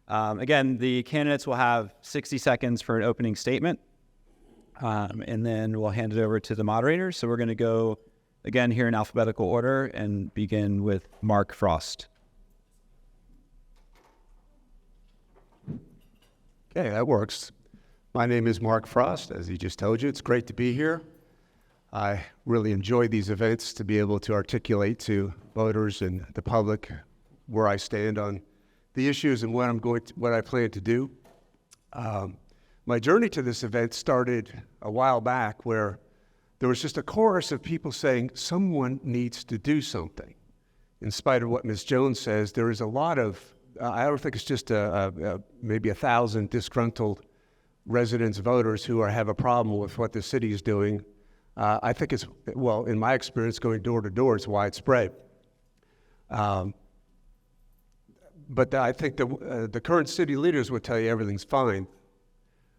Again, the candidates will have 60 seconds for an opening statement, and then we'll hand it over to the moderators. So we're going to go, again, here in alphabetical order and begin with Mark Frost. Okay, that works. My name is Mark Frost, as he just told you. It's great to be here. I really enjoy these events to be able to articulate to voters and the public where I stand on the issues and what I plan to do. My journey to this event started a while back where there was just a chorus of people saying someone needs to do something. In spite of what Ms. Jones says, there is a lot of, I don't think it's just maybe 1,000 disgruntled residents, voters who have a problem with what the city is doing. I think it's, well, in my experience, going door to door is widespread. But I think the current city leaders would tell you everything's fine.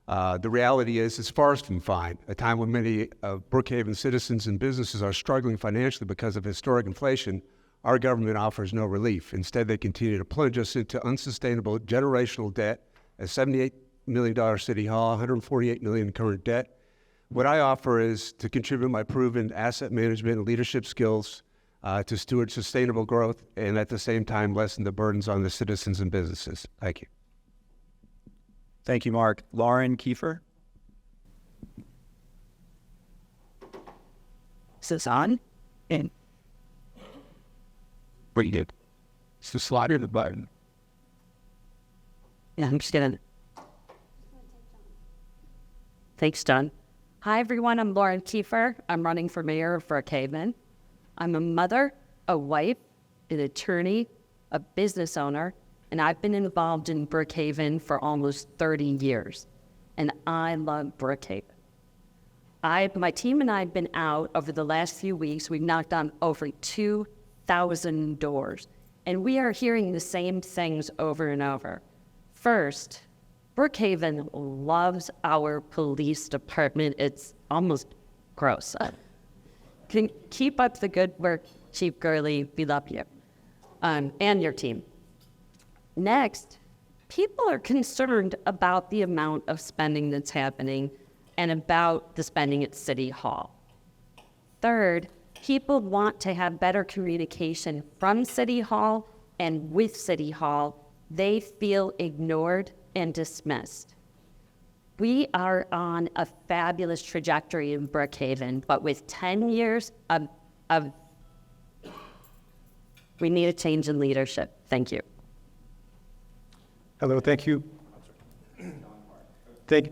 The reality is it's far from fine. A time when many Brookhaven citizens and businesses are struggling financially because of historic inflation, our government offers no relief. Instead, they continue to plunge us into unsustainable generational debt, a $78 million city hall, $148 million in current debt. What I offer is to contribute my proven asset management and leadership skills to steward sustainable growth and at the same time lessen the burdens on the citizens and businesses. Thank you. Thank you, Mark. Lauren Kiefer. Is this on? And what you did? It's the slide or the button? Yeah, I'm just gonna. Thanks, John. Hi, everyone. I'm Lauren Kiefer. I'm running for mayor of Brookhaven. I'm a mother, a wife, an attorney, a business owner, and I've been involved in Brookhaven for almost 30 years, and I love Brookhaven. My team and I have been out over the last few weeks. We've knocked on over 2,000 doors, and we are hearing the same things over and over. First, Brookhaven loves our police department. It's almost gross. Can keep up the good work, Chief Gurley. We love you, and your team. Next, people are concerned about the amount of spending that's happening and about the spending at City Hall. Third, people want to have better communication from City Hall and with City Hall. They feel ignored and dismissed. We are on a fabulous trajectory in Brookhaven, but with 10 years of we need a change in leadership. Thank you. Hello, thank you. Thank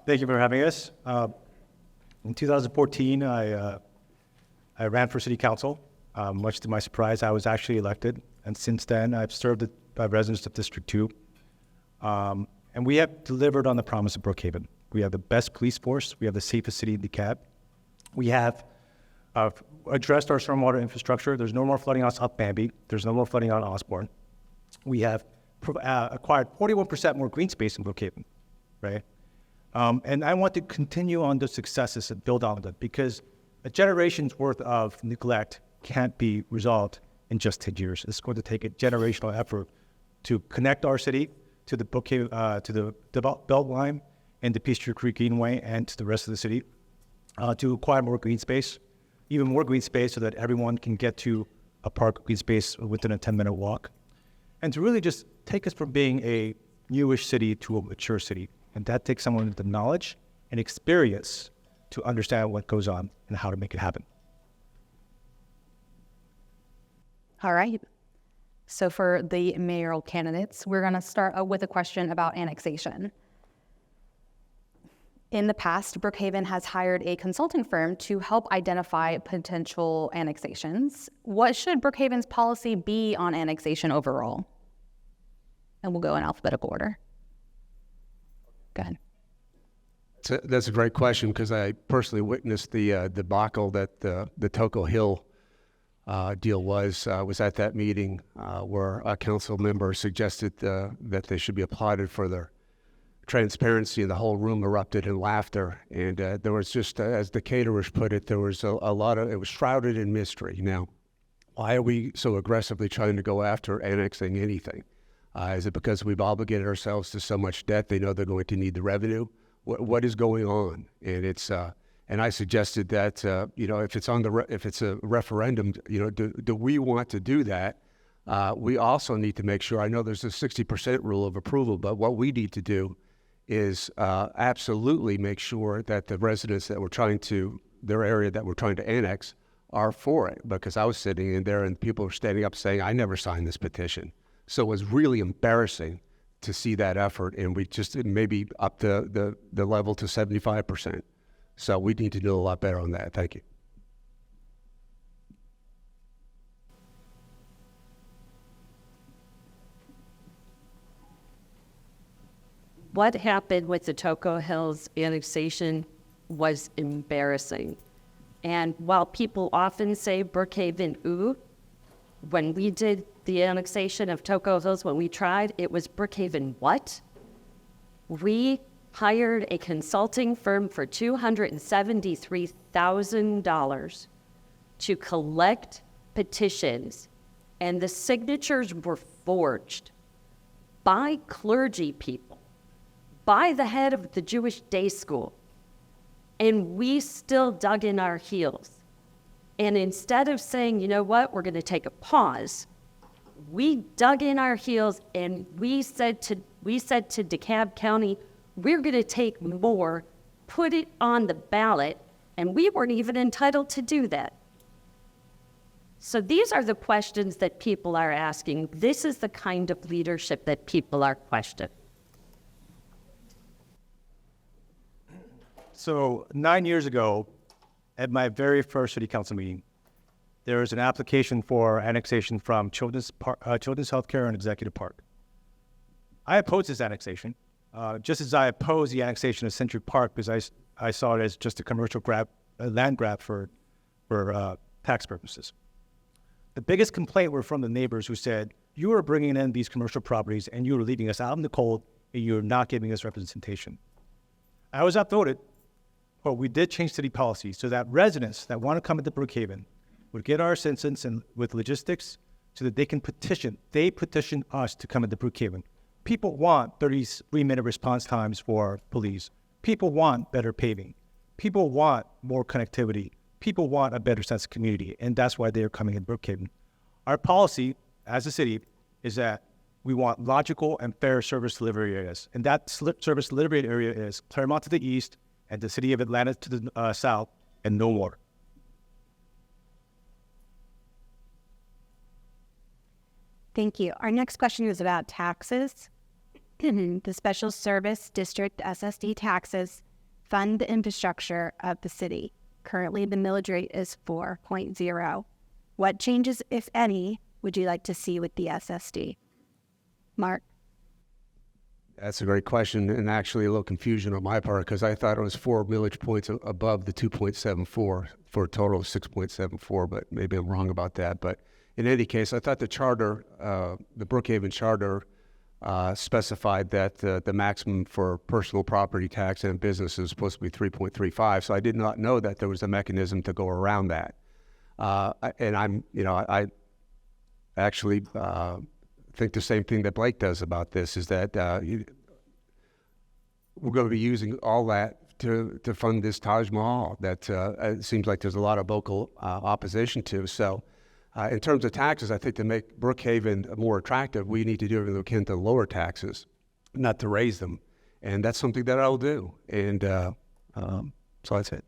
you for having us. In 2014, I ran for city council. Much to my surprise, I was actually elected. And since then, I've served by residents of District 2. And we have delivered on the promise of Brookhaven. We have the best police force. We have the safest city in DeKalb. We have addressed our stormwater infrastructure. There's no more flooding on South Bambi. There's no more flooding on Osborne. We have acquired 41% more green space in Brookhaven, right? And I want to continue on those successes and build on them because a generation's worth of neglect can't be resolved in just 10 years. It's going to take a generational effort to connect our city to the Brookhaven, to the Beltline and the Peachtree Creek Greenway and to the rest of the city, to acquire more green space, even more green space so that everyone can get to a park green space within a 10-minute walk, and to really just take us from being a newish city to a mature city. And that takes someone with the knowledge and experience to understand what goes on and how to make it happen. All right. So for the mayoral candidates, we're going to start with a question about annexation. In the past, Brookhaven has hired a consulting firm to help identify potential annexations. What should Brookhaven's policy be on annexation overall? And we'll go in alphabetical order. Go ahead. That's a great question because I personally witnessed the debacle that the Toco Hill deal was at that meeting where a council member suggested that they should be applauded for their transparency, and the whole room erupted in laughter. And there was just, as the caterers put it, there was a lot of, it was shrouded in mystery. Now, why are we so aggressively trying to go after annexing anything? Is it because we've obligated ourselves to so much debt they know they're going to need the revenue? What is going on? And it's and I suggested that if it's if it's a referendum, do we want to do that? We also need to make sure. I know there's a 60% rule of approval, but what we need to do is absolutely make sure that the residents that their area that we're trying to annex are for it. Because I was sitting in there and people were standing up saying, "I never signed this petition." So it was really embarrassing to see that effort, and we just maybe up the level to 75%. So we need to do a lot better on that. Thank you. What happened with the Toco Hills annexation was embarrassing. And while people often say Brookhaven, ooh, when we did the annexation of Toco Hills, when we tried, it was Brookhaven what? We hired a consulting firm for $273,000 to collect petitions, and the signatures were forged by clergy people, by the head of the Jewish day school. And we still dug in our heels. And instead of saying, you know what, we're going to take a pause, we dug in our heels and we said to DeKalb County, we're going to take more, put it on the ballot, and we weren't even entitled to do that. So these are the questions that people are asking. This is the kind of leadership that people are questioning. So 9 years ago, at my very first city council meeting, there was an application for annexation from Children's Healthcare and Executive Park. I opposed this annexation, just as I opposed the annexation of Century Park because I saw it as just a commercial land grab for tax purposes. The biggest complaint were from the neighbors who said, you are bringing in these commercial properties and you are leaving us out in the cold and you're not giving us representation. I was outvoted. But we did change city policy so that residents that want to come into Brookhaven would get our assistance and with logistics so that they can petition. They petition us to come into Brookhaven. People want 33-minute response times for police. People want better paving. People want more connectivity. People want a better sense of community, and that's why they're coming in Brookhaven. Our policy as a city is that we want logical and fair service delivery areas, and that service delivery area is Claremont to the east, and the city of Atlanta to the south, and no more. Thank you. Our next question is about taxes. The Special Service District SSD taxes fund the infrastructure of the city. Currently, the millage rate is 4.0. What changes, if any, would you like to see with the SSD? Mark? That's a great question, and actually a little confusion on my part because I thought it was 4 millage points above the 2.74 for a total of 6.74, but maybe I'm wrong about that. But in any case, I thought the charter, the Brookhaven charter, specified that the maximum for personal property tax and business is supposed to be 3.35. So I did not know that there was a mechanism to go around that. And I actually think the same thing that Blake does about this is that we're going to be using all that to fund this Taj Mahal that it seems like there's a lot of vocal opposition to. So in terms of taxes, I think to make Brookhaven more attractive, we need to do everything we can to lower taxes, not to raise them. And that's something that I'll do. And so that's it.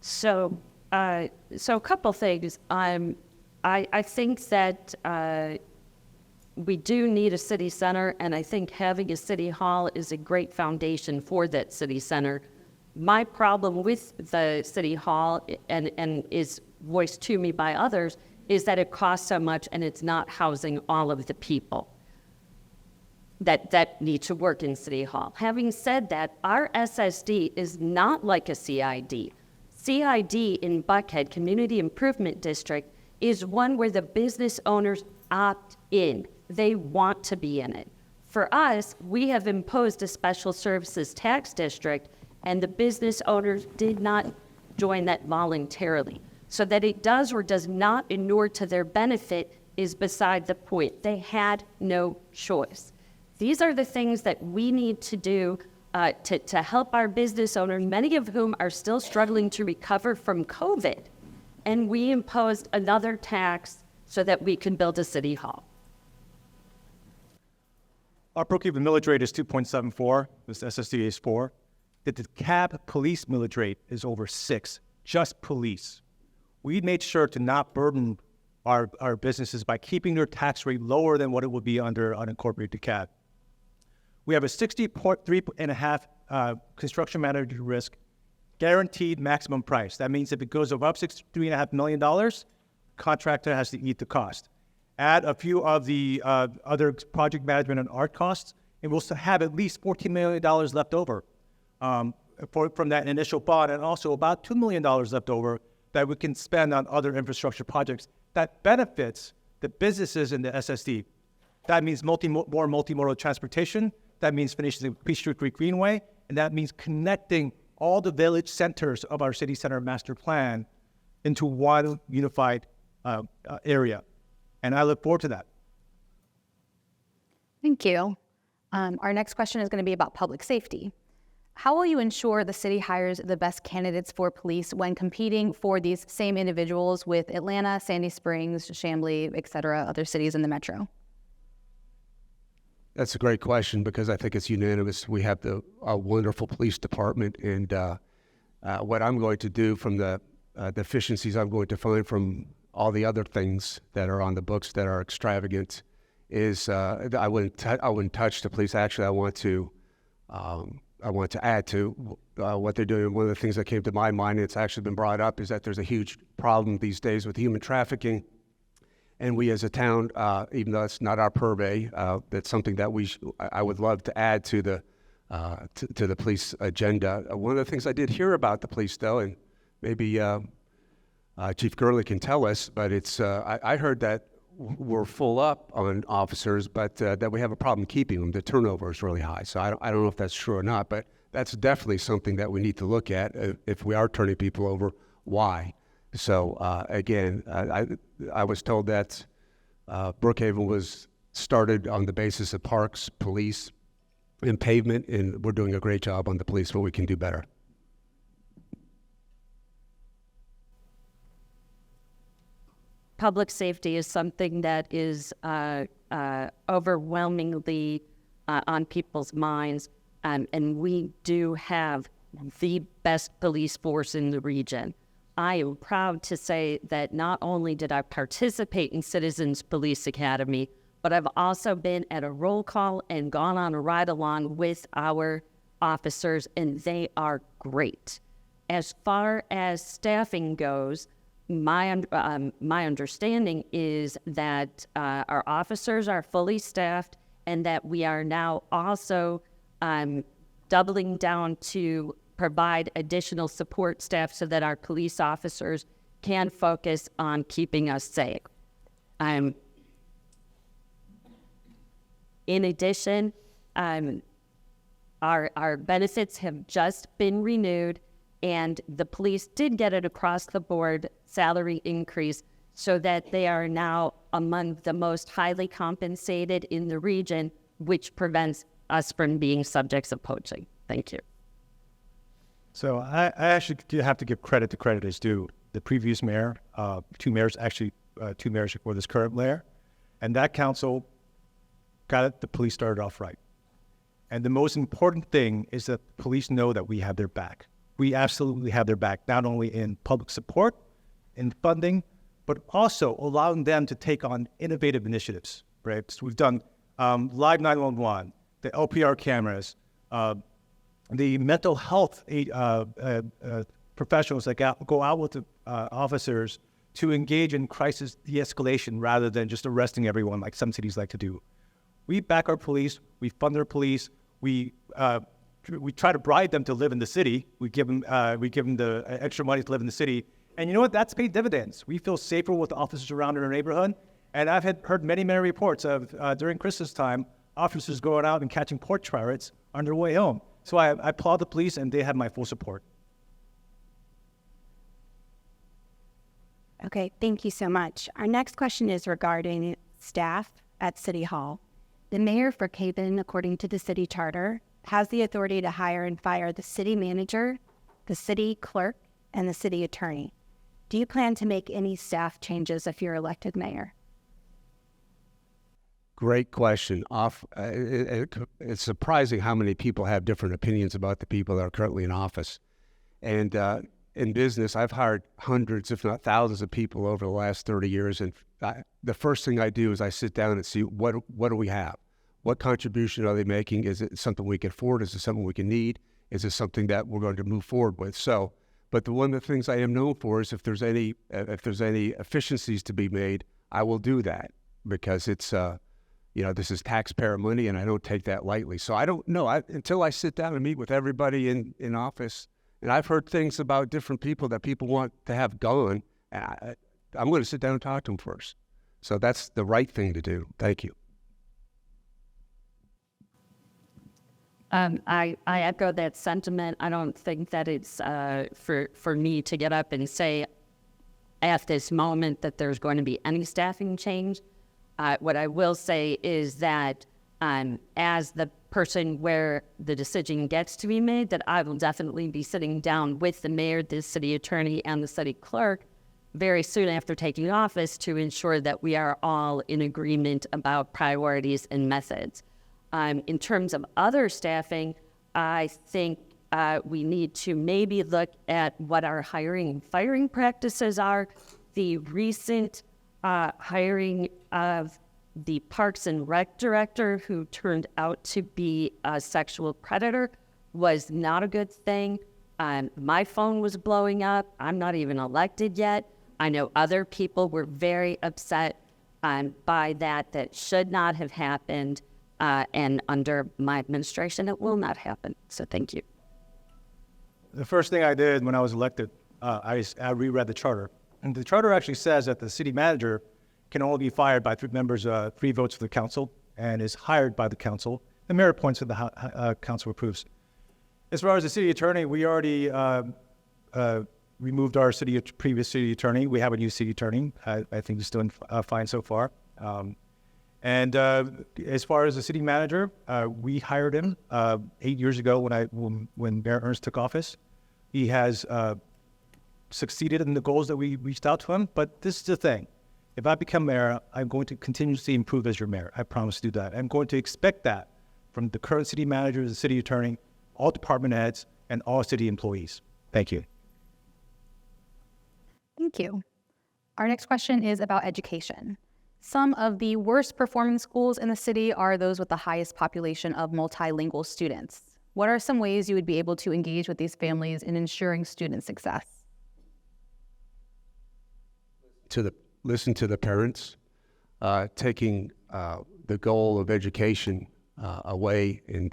So a couple things. I think that we do need a city center, and I think having a city hall is a great foundation for that city center. My problem with the city hall, and is voiced to me by others, is that it costs so much and it's not housing all of the people that need to work in City Hall. Having said that, our SSD is not like a CID. CID in Buckhead, Community Improvement District, is one where the business owners opt in. They want to be in it. For us, we have imposed a special services tax district, and the business owners did not join that voluntarily. So that it does or does not inure to their benefit is beside the point. They had no choice. These are the things that we need to do to help our business owners, many of whom are still struggling to recover from COVID. And we imposed another tax so that we could build a city hall. Our Brookhaven millage rate is 2.74. This SSD is 4. The DeKalb police millage rate is over 6, just police. We made sure to not burden our businesses by keeping their tax rate lower than what it would be under unincorporated DeKalb. We have a 60.3.5 construction manager risk guaranteed maximum price. That means if it goes above $63.5 million, contractor has to eat the cost. Add a few of the other project management and art costs, and we'll still have at least $14 million left over from that initial bond, and also about $2 million left over that we can spend on other infrastructure projects that benefits the businesses in the SSD. That means more multimodal transportation. That means finishing the Peachtree Creek Greenway, and that means connecting all the village centers of our city center master plan into one unified area. And I look forward to that. Thank you. Our next question is going to be about public safety. How will you ensure the city hires the best candidates for police when competing for these same individuals with Atlanta, Sandy Springs, Chamblee, et cetera, other cities in the metro? That's a great question because I think it's unanimous. We have a wonderful police department, and what I'm going to do from the efficiencies I'm going to find from all the other things that are on the books that are extravagant is I wouldn't touch the police. Actually, I want to add to what they're doing. One of the things that came to my mind, and it's actually been brought up, is that there's a huge problem these days with human trafficking. And we as a town, even though it's not our purvey, that's something that I would love to add to the police agenda. One of the things I did hear about the police, though, and maybe Chief Gurley can tell us, but it's I heard that we're full up on officers, but that we have a problem keeping them. The turnover is really high. So I don't know if that's true or not, but that's definitely something that we need to look at. If we are turning people over, why? So again, I was told that Brookhaven was started on the basis of parks, police, and pavement, and we're doing a great job on the police, but we can do better. Public safety is something that is overwhelmingly on people's minds, and we do have the best police force in the region. I am proud to say that not only did I participate in Citizens Police Academy, but I've also been at a roll call and gone on a ride along with our officers, and they are great. As far as staffing goes, my understanding is that our officers are fully staffed, and that we are now also doubling down to provide additional support staff so that our police officers can focus on keeping us safe. In addition, our benefits have just been renewed, and the police did get an across-the-board salary increase so that they are now among the most highly compensated in the region, which prevents us from being subjects of poaching. Thank you. So I actually do have to give credit to credit is due. The previous mayor, two mayors before this current mayor, and that council got the police started off right. And the most important thing is that the police know that we have their back. We absolutely have their back, not only in public support, in funding, but also allowing them to take on innovative initiatives, right? So we've done Live 911, the LPR cameras, the mental health professionals that go out with the officers to engage in crisis de-escalation rather than just arresting everyone like some cities like to do. We back our police, we fund our police, we try to bribe them to live in the city. We give them the extra money to live in the city. And you know what? That's paid dividends. We feel safer with the officers around in our neighborhood. And I've heard many reports of during Christmas time, officers going out and catching porch pirates on their way home. So I applaud the police, and they have my full support. Okay, thank you so much. Our next question is regarding staff at City Hall. The mayor of Brookhaven, according to the city charter, has the authority to hire and fire the city manager, the city clerk, and the city attorney. Do you plan to make any staff changes if you're elected mayor? Great question. It's surprising how many people have different opinions about the people that are currently in office. And in business, I've hired hundreds, if not thousands of people over the last 30 years. And the first thing I do is I sit down and see what do we have? What contribution are they making? Is it something we can afford? Is it something we can need? Is it something that we're going to move forward with? So, but one of the things I am known for is if there's any efficiencies to be made, I will do that because it's this is taxpayer money, and I don't take that lightly. So I don't know until I sit down and meet with everybody in office. And I've heard things about different people that people want to have gone. I'm going to sit down and talk to them first. So that's the right thing to do. Thank you. I echo that sentiment. I don't think that it's for me to get up and say at this moment that there's going to be any staffing change. What I will say is that as the person where the decision gets to be made, that I will definitely be sitting down with the mayor, the city attorney, and the city clerk very soon after taking office to ensure that we are all in agreement about priorities and methods. In terms of other staffing, I think we need to maybe look at what our hiring and firing practices are. The recent hiring of the Parks and Rec director, who turned out to be a sexual predator, was not a good thing. My phone was blowing up. I'm not even elected yet. I know other people were very upset by that should not have happened. And under my administration, it will not happen. So thank you. The first thing I did when I was elected, I reread the charter. And the charter actually says that the city manager can only be fired by 3 members, 3 votes of the council, and is hired by the council. The mayor appoints and the council approves. As far as the city attorney, we already removed our previous city attorney. We have a new city attorney. I think he's doing fine so far. And as far as the city manager, we hired him 8 years ago when Mayor Ernst took office. He has succeeded in the goals that we reached out to him. But this is the thing. If I become mayor, I'm going to continuously improve as your mayor. I promise to do that. I'm going to expect that from the current city manager, the city attorney, all department heads, and all city employees. Thank you. Thank you. Our next question is about education. Some of the worst performing schools in the city are those with the highest population of multilingual students. What are some ways you would be able to engage with these families in ensuring student success? Listen to the parents. Taking the goal of education away and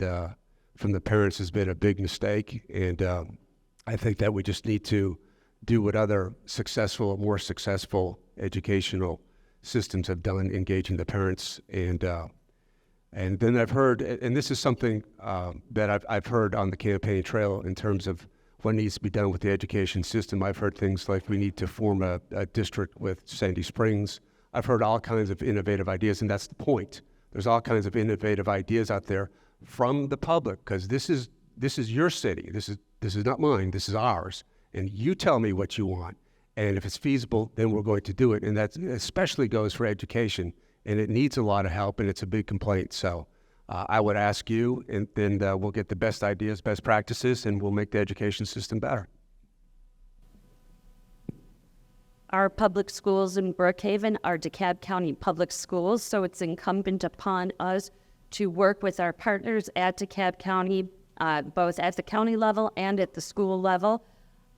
from the parents has been a big mistake. And I think that we just need to do what other successful or more successful educational systems have done, engaging the parents. And then I've heard, and this is something that I've heard on the campaign trail in terms of what needs to be done with the education system. I've heard things like we need to form a district with Sandy Springs. I've heard all kinds of innovative ideas, and that's the point. There's all kinds of innovative ideas out there from the public, because this is your city. This is not mine. This is ours. And you tell me what you want. And if it's feasible, then we're going to do it. And that especially goes for education. And it needs a lot of help, and it's a big complaint. So I would ask you, and then we'll get the best ideas, best practices, and we'll make the education system better. Our public schools in Brookhaven are DeKalb County public schools, so it's incumbent upon us to work with our partners at DeKalb County, both at the county level and at the school level.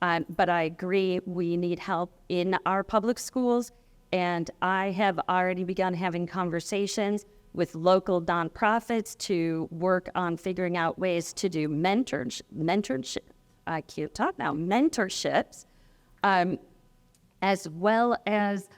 But I agree, we need help in our public schools, and I have already begun having conversations with local nonprofits to work on figuring out ways to do mentorships, as well as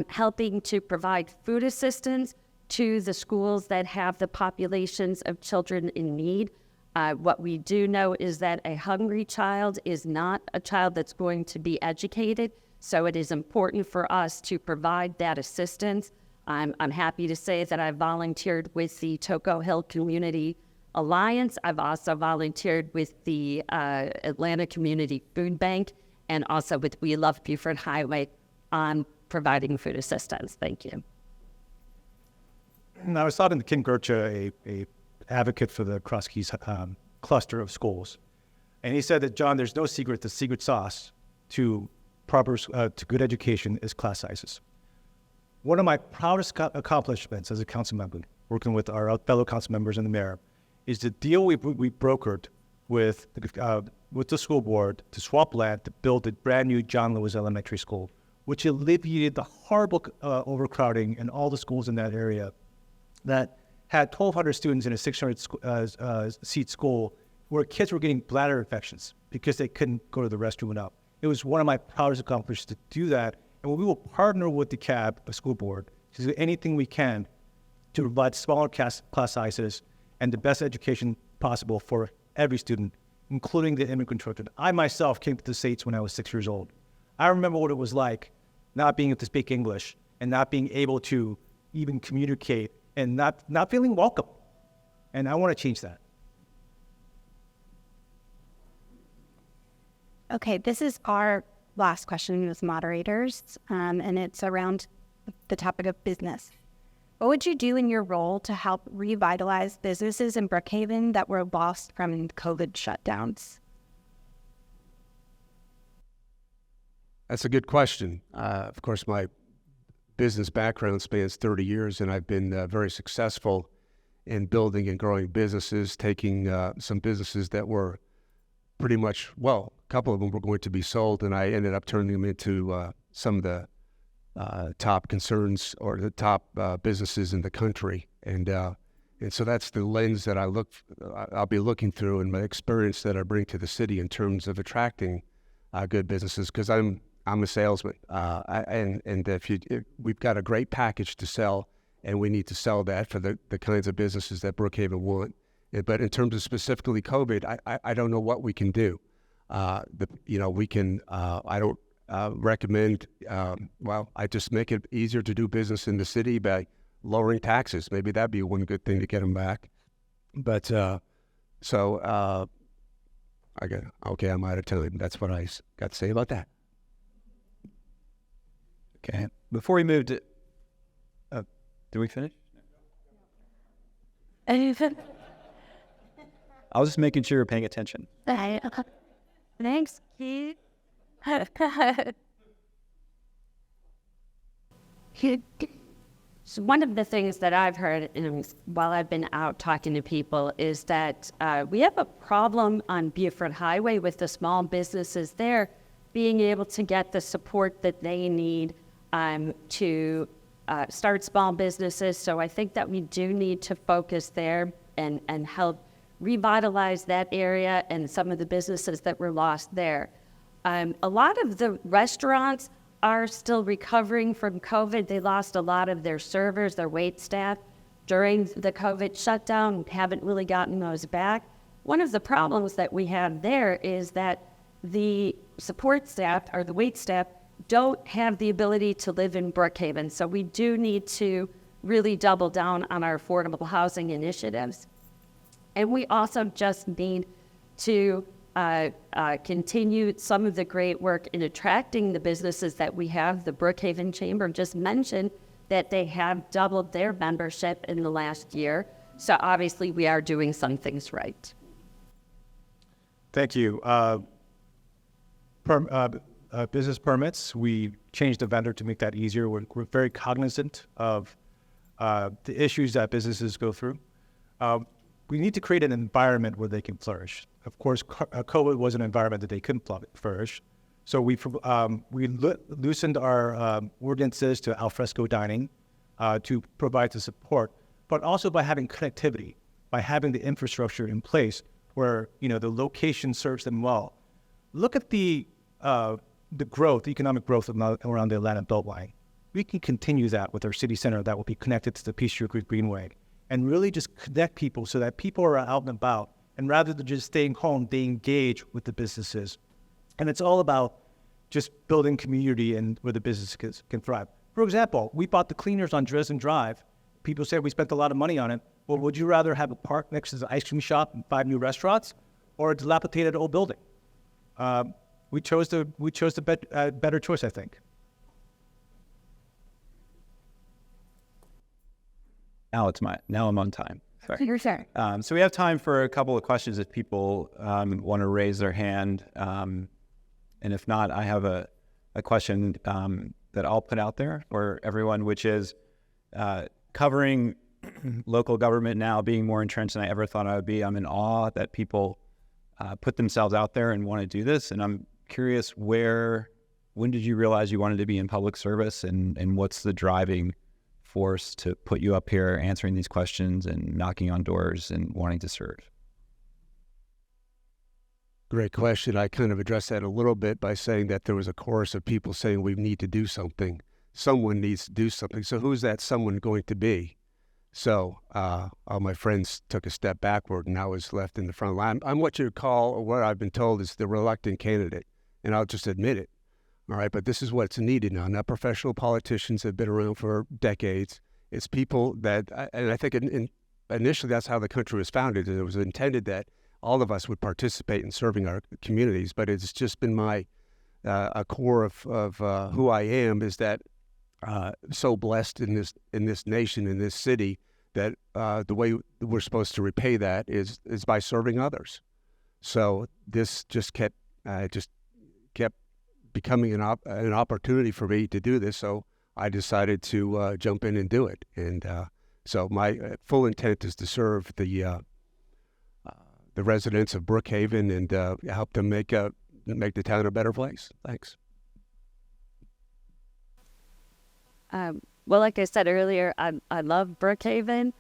helping to provide food assistance to the schools that have the populations of children in need. What we do know is that a hungry child is not a child that's going to be educated, so it is important for us to provide that assistance. I'm happy to say that I volunteered with the Toco Hill Community Alliance. I've also volunteered with the Atlanta Community Food Bank and also with We Love Buford Highway on providing food assistance. Thank you. And I was talking to Ken Gercha, a advocate for the Cross Keys cluster of schools, and he said that, John, there's no secret. The secret sauce to to good education is class sizes. One of my proudest accomplishments as a council member, working with our fellow council members and the mayor, is the deal we brokered with the school board to swap land to build a brand new John Lewis Elementary School, which alleviated the horrible overcrowding in all the schools in that area that had 1,200 students in a 600-seat school where kids were getting bladder infections because they couldn't go to the restroom enough. It was one of my proudest accomplishments to do that, and we will partner with the CAB, the school board, to do anything we can to provide smaller class sizes and the best education possible for every student, including the immigrant children. I myself came to the States when I was 6 years old. I remember what it was like not being able to speak English and not being able to even communicate and not feeling welcome. And I want to change that. Okay, this is our last question as moderators, and it's around the topic of business. What would you do in your role to help revitalize businesses in Brookhaven that were lost from COVID shutdowns? That's a good question. Of course, my business background spans 30 years, and I've been very successful in building and growing businesses, taking some businesses that were pretty much, well, a couple of them were going to be sold, and I ended up turning them into some of the top concerns or the top businesses in the country. And so that's the lens that I'll be looking through, and my experience that I bring to the city in terms of attracting good businesses, because I'm a salesman, and if we've got a great package to sell, and we need to sell that for the kinds of businesses that Brookhaven want. But in terms of specifically COVID, I don't know what we can do. We can. I don't recommend. I just make it easier to do business in the city by lowering taxes. Maybe that'd be one good thing to get them back. But I'm out of time. That's what I got to say about that. Okay. Before we move to, did we finish? I was just making sure you're paying attention. Thanks, Keith. So one of the things that I've heard while I've been out talking to people is that we have a problem on Buford Highway with the small businesses there being able to get the support that they need to start small businesses. So I think that we do need to focus there and help revitalize that area and some of the businesses that were lost there. A lot of the restaurants are still recovering from COVID. They lost a lot of their servers, their wait staff during the COVID shutdown, haven't really gotten those back. One of the problems that we have there is that the support staff or the wait staff don't have the ability to live in Brookhaven. So we do need to really double down on our affordable housing initiatives. And we also just need to continue some of the great work in attracting the businesses that we have. The Brookhaven Chamber just mentioned that they have doubled their membership in the last year. So obviously we are doing some things right. Thank you. Business permits, we changed the vendor to make that easier. We're very cognizant of the issues that businesses go through. We need to create an environment where they can flourish. Of course, COVID was an environment that they couldn't flourish. So we loosened our ordinances to alfresco dining to provide the support, but also by having connectivity, by having the infrastructure in place where the location serves them well. Look at the growth, the economic growth around the Atlanta Beltline. We can continue that with our city center that will be connected to the Peachtree Creek Greenway, and really just connect people so that people are out and about And rather than just staying home, they engage with the businesses. And it's all about just building community and where the business can thrive. For example, we bought the cleaners on Dresden Drive. People said we spent a lot of money on it. Well, would you rather have a park next to the ice cream shop and 5 new restaurants, or a dilapidated old building? We chose the better choice, I think. Now I'm on time. Sorry. You're sure. So we have time for a couple of questions if people want to raise their hand. And if not, I have a question that I'll put out there for everyone, which is covering local government now being more entrenched than I ever thought I would be. I'm in awe that people put themselves out there and want to do this. And I'm curious, when did you realize you wanted to be in public service, and what's the driving force to put you up here answering these questions and knocking on doors and wanting to serve? Great question. I kind of addressed that a little bit by saying that there was a chorus of people saying we need to do something. Someone needs to do something. So who's that someone going to be? So all my friends took a step backward, and I was left in the front line. I'm what you call, or what I've been told, is the reluctant candidate, and I'll just admit it. All right, but this is what's needed now. Not professional politicians have been around for decades. It's people that, and I think initially that's how the country was founded. It was intended that all of us would participate in serving our communities, but it's just been my a core of who I am, is that so blessed in this nation, in this city, that the way we're supposed to repay that is by serving others. So this just kept becoming an opportunity for me to do this. So I decided to jump in and do it. And so my full intent is to serve the residents of Brookhaven and help them make the town a better place. Thanks. Well, like I said earlier, I love Brookhaven.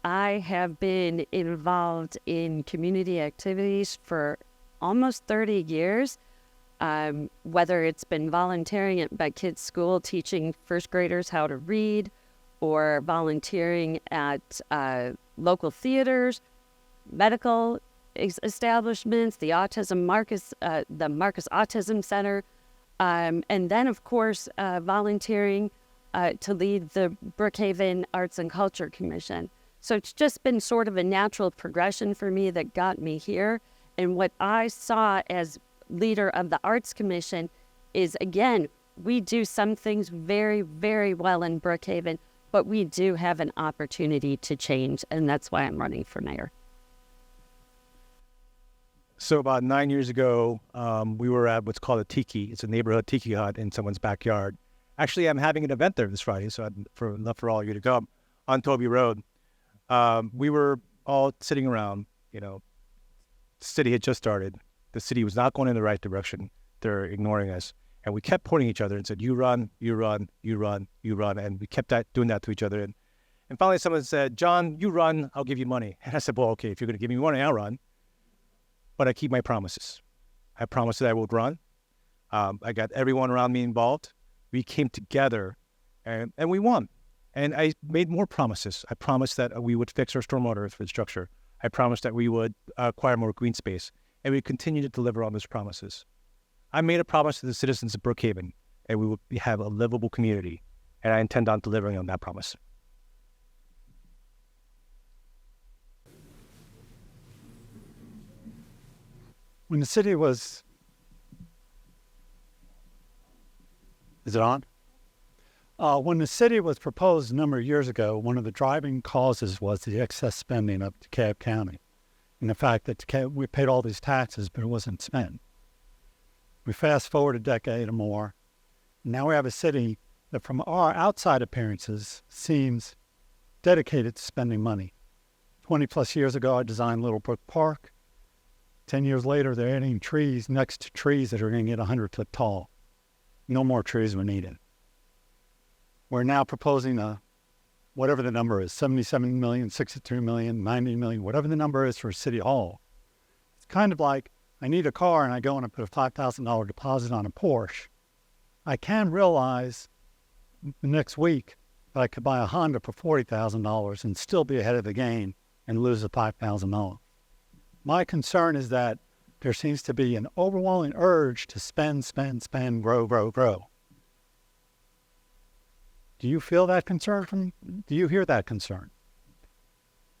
I have been involved in community activities for almost 30 years, whether it's been volunteering at my kids' school, teaching first graders how to read, or volunteering at local theaters, medical establishments, the Marcus Autism Center, and then, of course, volunteering to lead the Brookhaven Arts and Culture Commission. So it's just been sort of a natural progression for me that got me here. And what I saw as leader of the Arts Commission is, again, we do some things very, very well in Brookhaven, but we do have an opportunity to change, and that's why I'm running for mayor. So about 9 years ago, we were at what's called a tiki. It's a neighborhood tiki hut in someone's backyard. Actually, I'm having an event there this Friday, so I'd love for all of you to come on Toby Road. We were all sitting around, the city had just started. The city was not going in the right direction. They're ignoring us. And we kept pointing at each other and said, you run, you run, you run, you run. And we kept doing that to each other. And finally someone said, John, you run, I'll give you money. And I said, well, okay, if you're going to give me money, I'll run. But I keep my promises. I promised that I would run. I got everyone around me involved. We came together and we won. And I made more promises. I promised that we would fix our stormwater infrastructure. I promised that we would acquire more green space. And we continue to deliver on those promises. I made a promise to the citizens of Brookhaven, and we would have a livable community. And I intend on delivering on that promise. When the city was... Is it on? When the city was proposed a number of years ago, one of the driving causes was the excess spending of DeKalb County, and the fact that we paid all these taxes, but it wasn't spent. We fast forward a decade or more, and now we have a city that from our outside appearances seems dedicated to spending money. 20 plus years ago, I designed Little Brook Park. 10 years later, they're adding trees next to trees that are going to get 100 foot tall. No more trees were needed. We're now proposing whatever the number is, 77 million, 63 million, 90 million, whatever the number is for City Hall. It's kind of like I need a car and I go and I put a $5,000 deposit on a Porsche. I can realize the next week that I could buy a Honda for $40,000 and still be ahead of the game and lose the $5,000. My concern is that there seems to be an overwhelming urge to spend, grow, grow, grow. Do you feel that concern do you hear that concern?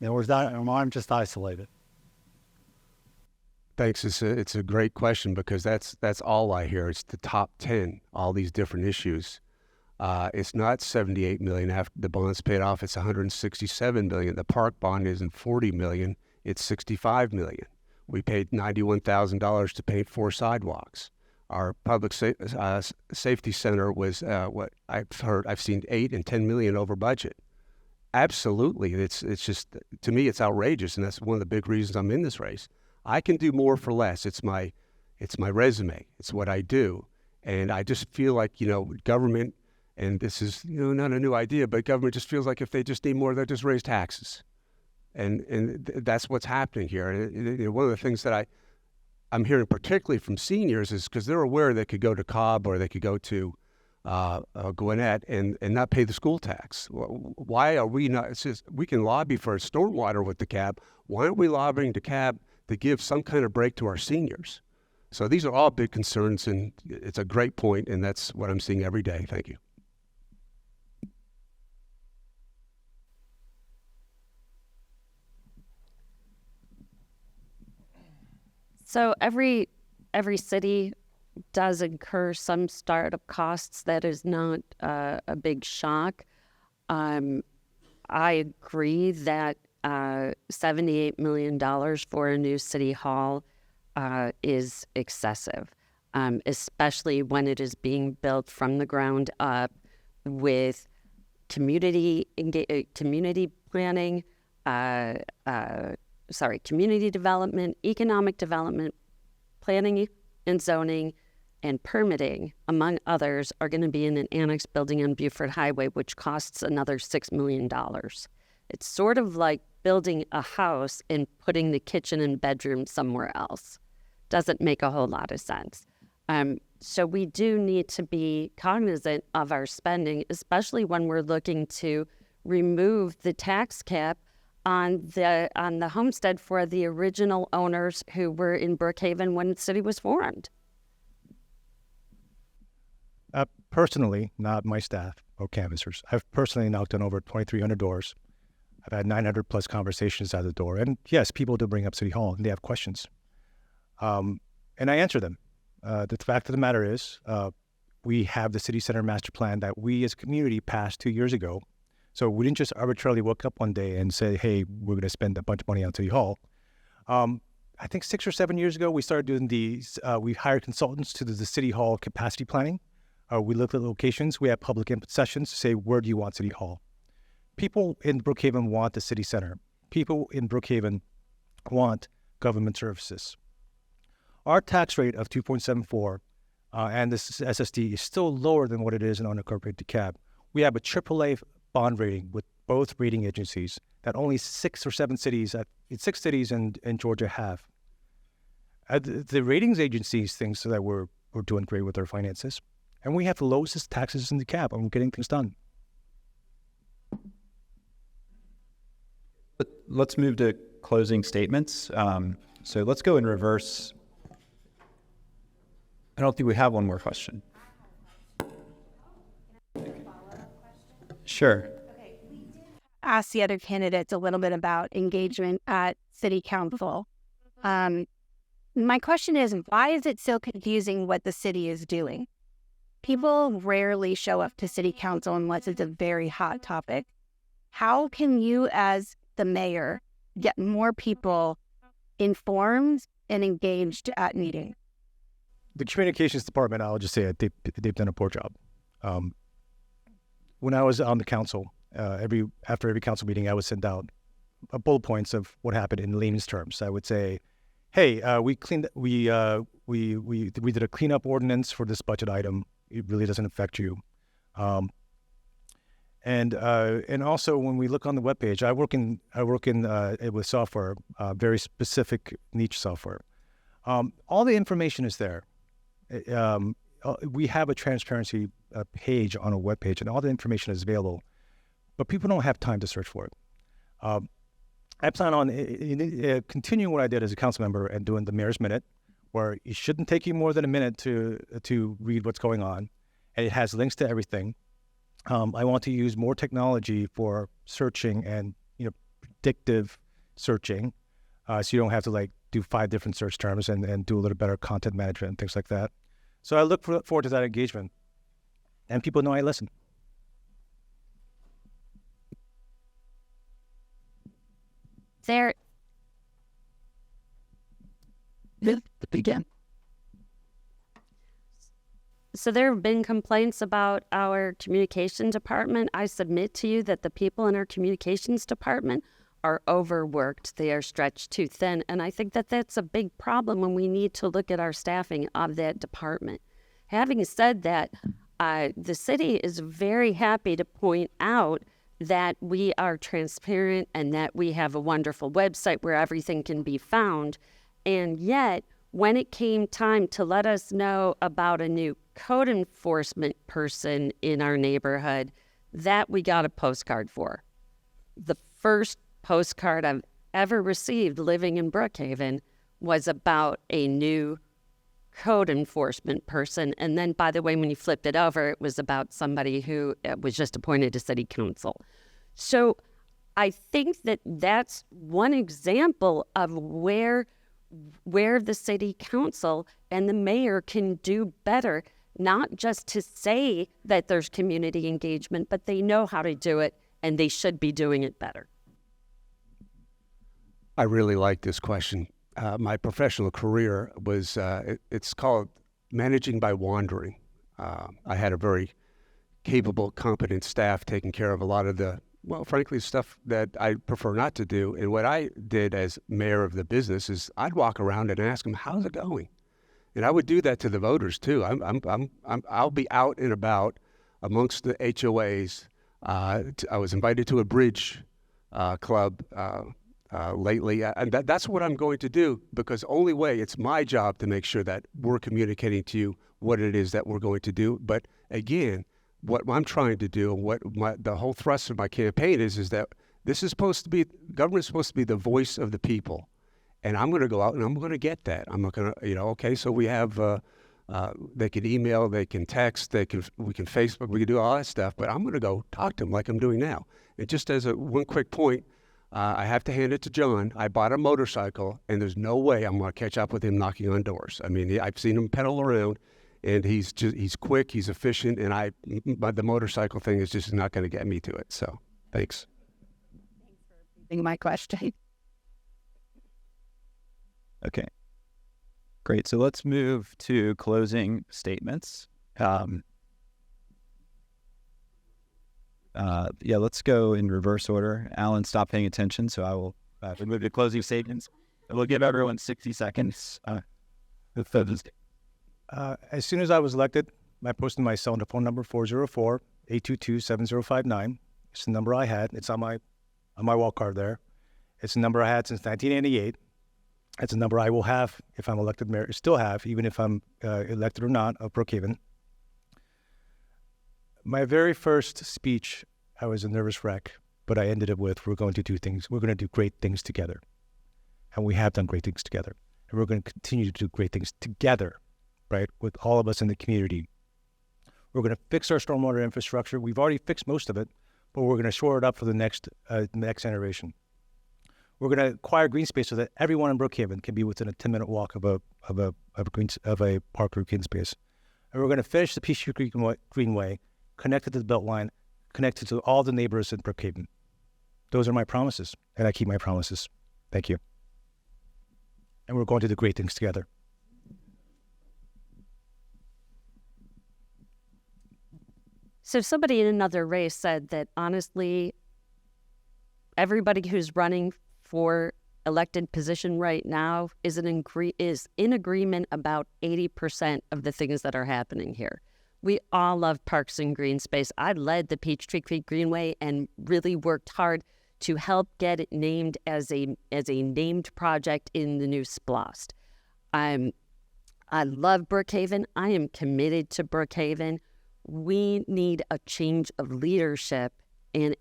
Or am I just isolated? Thanks. It's a great question because that's all I hear. It's the top 10, all these different issues. It's not 78 million after the bond's paid off. It's 167 million. The park bond isn't 40 million. It's 65 million. We paid $91,000 to paint 4 sidewalks. Our public safety center was what I've seen 8 and 10 million over budget. Absolutely, it's just, to me, it's outrageous, and that's one of the big reasons I'm in this race. I can do more for less. It's my resume. It's what I do, and I just feel like government, and this is not a new idea, but government just feels like if they just need more, they'll just raise taxes. And that's what's happening here. And one of the things that I'm hearing particularly from seniors is because they're aware they could go to Cobb or they could go to Gwinnett and not pay the school tax. Why are we not? It's just, we can lobby for stormwater with the cab. Why aren't we lobbying the cab to give some kind of break to our seniors? So these are all big concerns, and it's a great point, and that's what I'm seeing every day. Thank you. So every city does incur some startup costs. That is not a big shock. I agree that $78 million for a new city hall is excessive, especially when it is being built from the ground up with community planning, community development, economic development, planning and zoning, and permitting, among others, are going to be in an annex building on Buford Highway, which costs another $6 million. It's sort of like building a house and putting the kitchen and bedroom somewhere else. Doesn't make a whole lot of sense. So we do need to be cognizant of our spending, especially when we're looking to remove the tax cap on the homestead for the original owners who were in Brookhaven when the city was formed. Personally, not my staff or canvassers, I've personally knocked on over 2,300 doors. I've had 900 plus conversations at the door. And yes, people do bring up City Hall and they have questions. And I answer them. The fact of the matter is, we have the City Center Master Plan that we as a community passed 2 years ago. So we didn't just arbitrarily wake up one day and say, hey, we're going to spend a bunch of money on City Hall. I think 6 or 7 years ago, we started doing these. We hired consultants to do the City Hall capacity planning. We looked at locations. We had public input sessions to say, where do you want City Hall? People in Brookhaven want the city center. People in Brookhaven want government services. Our tax rate of 2.74 and this SSD is still lower than what it is in unincorporated cab. We have a AAA bond rating with both rating agencies that only 6 or 7 cities, 6 cities in Georgia have. The ratings agencies think so that we're doing great with our finances. And we have the lowest taxes in the cab, and we're getting things done. Let's move to closing statements. So let's go in reverse. I don't think we have one more question. Sure. Ask the other candidates a little bit about engagement at city council. My question is, why is it so confusing what the city is doing? People rarely show up to city council unless it's a very hot topic. How can you, as the mayor, get more people informed and engaged at meetings? The communications department, I'll just say it, they've done a poor job. When I was on the council, after every council meeting, I would send out bullet points of what happened in layman's terms. I would say, "Hey, we did a cleanup ordinance for this budget item. It really doesn't affect you." And also when we look on the webpage, I work in with software, very specific niche software. All the information is there. We have a transparency page on a webpage, and all the information is available, but people don't have time to search for it. I plan on continuing what I did as a council member and doing the mayor's minute, where it shouldn't take you more than a minute to read what's going on, and it has links to everything. I want to use more technology for searching and predictive searching, so you don't have to like do 5 different search terms and do a little better content management and things like that. So I look forward to that engagement, and people know I listen. There, Begin. so there have been complaints about our communications department. I submit to you that the people in our communications department are overworked. They are stretched too thin. And I think that that's a big problem when we need to look at our staffing of that department. Having said that, the city is very happy to point out that we are transparent and that we have a wonderful website where everything can be found. And yet, when it came time to let us know about a new code enforcement person in our neighborhood, that we got a postcard for. The first postcard I've ever received living in Brookhaven was about a new code enforcement person. And then, by the way, when you flipped it over, it was about somebody who was just appointed to city council. So I think that that's one example of where the city council and the mayor can do better, not just to say that there's community engagement, but they know how to do it and they should be doing it better. I really like this question. My professional career was, it's called managing by wandering. I had a very capable, competent staff taking care of a lot of the, well, frankly, stuff that I prefer not to do. And what I did as mayor of the business is I'd walk around and ask them, how's it going? And I would do that to the voters too. I'll be out and about amongst the HOAs. I was invited to a bridge club lately, and that's what I'm going to do, because only way, it's my job to make sure that we're communicating to you what it is that we're going to do. But again, what I'm trying to do, and what the whole thrust of my campaign is that this is supposed to be, government is supposed to be the voice of the people. And I'm going to go out and I'm going to get that. I'm not going to, okay, so we have, they can email, they can text, we can Facebook, we can do all that stuff, but I'm going to go talk to them like I'm doing now. And just as one quick point, I have to hand it to John. I bought a motorcycle, and there's no way I'm going to catch up with him knocking on doors. I mean, I've seen him pedal around, and he's quick, he's efficient, and the motorcycle thing is just not going to get me to it. So, thanks. My question. Okay, great. So let's move to closing statements. Let's go in reverse order. Alan, stop paying attention, so I will move to closing statements. And we'll give everyone 60 seconds. As soon as I was elected, I posted my cell phone number 404-822-7059. It's the number I had. It's on my wall card there. It's the number I had since 1988. It's a number I will have if I'm elected mayor, still have, even if I'm elected or not, of Brookhaven. My very first speech, I was a nervous wreck, but I ended it with, we're going to do things, we're going to do great things together. And we have done great things together. And we're going to continue to do great things together, right, with all of us in the community. We're going to fix our stormwater infrastructure. We've already fixed most of it, but we're going to shore it up for the next generation. We're going to acquire green space so that everyone in Brookhaven can be within a 10-minute walk of a park or green space. And we're going to finish the Peachtree Greenway, connected to the Beltline, connected to all the neighbors in Brookhaven. Those are my promises, and I keep my promises. Thank you. And we're going to do great things together. So somebody in another race said that, honestly, everybody who's running for elected position right now is in agreement about 80% of the things that are happening here. We all love parks and green space. I led the Peachtree Creek Greenway and really worked hard to help get it named as a named project in the new SPLOST. I love Brookhaven. I am committed to Brookhaven. We need a change of leadership and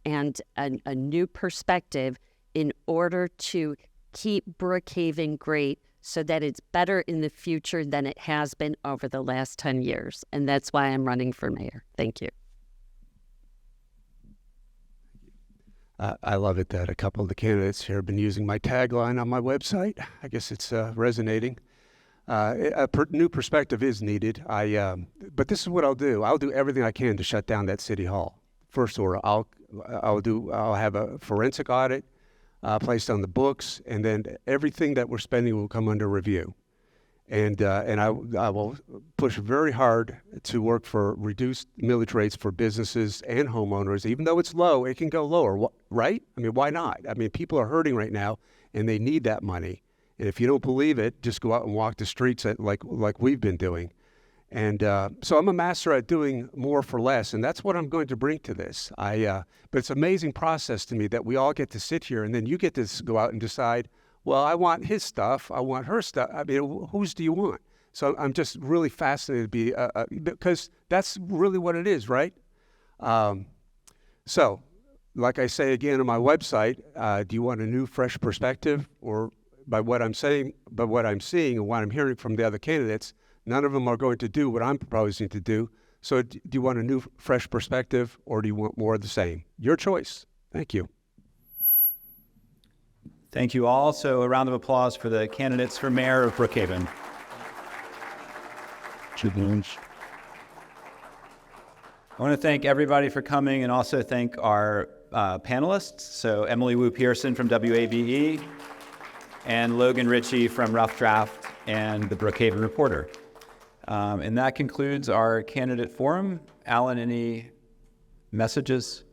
a new perspective in order to keep Brookhaven great so that it's better in the future than it has been over the last 10 years. And that's why I'm running for mayor. Thank you. I love it that a couple of the candidates here have been using my tagline on my website. I guess it's resonating. New perspective is needed. But this is what I'll do. I'll do everything I can to shut down that city hall. First order, I'll have a forensic audit placed on the books, and then everything that we're spending will come under review. And I will push very hard to work for reduced millage rates for businesses and homeowners. Even though it's low, it can go lower, right? I mean, why not? I mean, people are hurting right now, and they need that money. And if you don't believe it, just go out and walk the streets like we've been doing. And so I'm a master at doing more for less, and that's what I'm going to bring to this. But it's an amazing process to me that we all get to sit here, and then you get to go out and decide, well, I want his stuff, I want her stuff. I mean, whose do you want? So I'm just really fascinated to be, because that's really what it is, right? So, like I say again on my website, do you want a new, fresh perspective? Or by what I'm saying, by what I'm seeing and what I'm hearing from the other candidates, none of them are going to do what I'm proposing to do. So do you want a new, fresh perspective, or do you want more of the same? Your choice. Thank you. Thank you all. So a round of applause for the candidates for mayor of Brookhaven. I want to thank everybody for coming, and also thank our panelists. So Emily Wu Pearson from WAVE and Logan Ritchie from Rough Draft and the Brookhaven Reporter. And that concludes our candidate forum. Alan, any messages?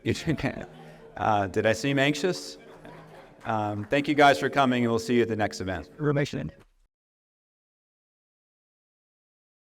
Did I seem anxious? Thank you guys for coming, and we'll see you at the next event. Information.